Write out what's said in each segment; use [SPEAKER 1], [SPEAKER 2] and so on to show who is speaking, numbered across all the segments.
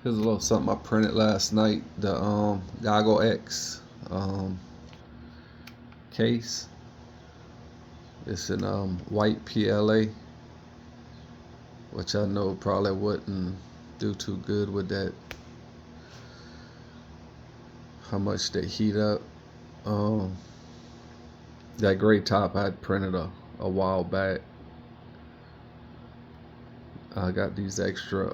[SPEAKER 1] Here's a little something I printed last night. The Goggle X case. It's in white PLA, which I know probably wouldn't do too good with that. How much they heat up. That gray top I had printed a while back. I got these extra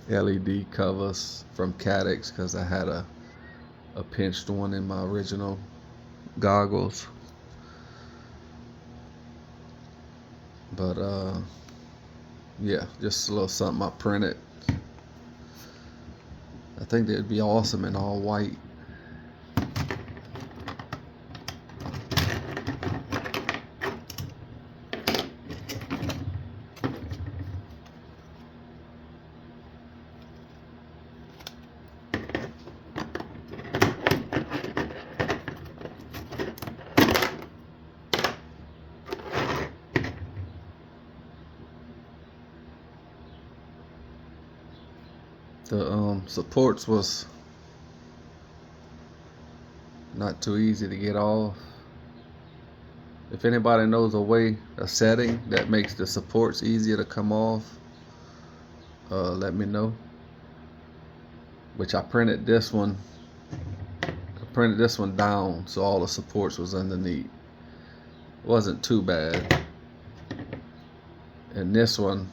[SPEAKER 1] LED covers from Cadex because I had a pinched one in my original goggles. But yeah, just a little something I printed. I think they'd be awesome in all white. The supports was not too easy to get off. If anybody knows a setting that makes the supports easier to come off, let me know. Which I printed this one. I printed this one down so all the supports was underneath. It wasn't too bad. And this one,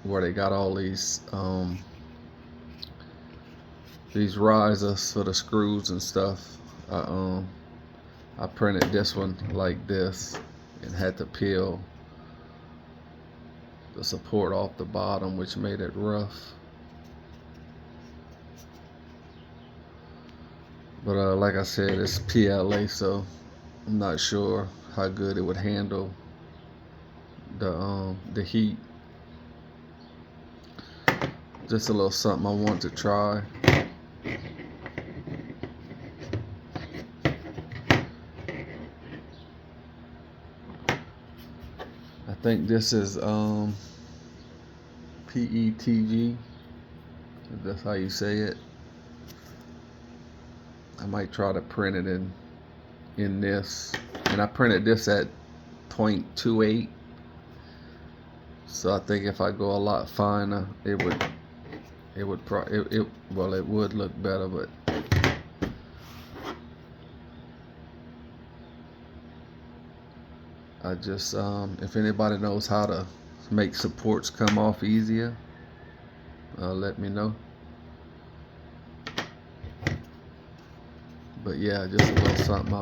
[SPEAKER 1] where they got all these risers for the screws and stuff, I printed this one like this and had to peel the support off the bottom, which made it rough. But like I said, it's PLA, so I'm not sure how good it would handle the heat. Just a little something I want to try. I think this is PETG, if that's how you say it. I might try to print it in this, and I printed this at 0.28. So I think if I go a lot finer, it would look better, but I just if anybody knows how to make supports come off easier, let me know. But yeah, just a little something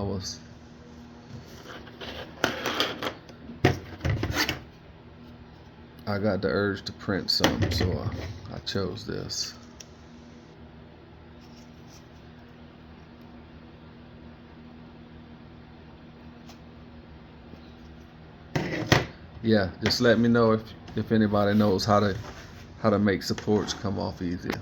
[SPEAKER 1] I got the urge to print some, so I chose this. Yeah, just let me know if anybody knows how to make supports come off easier.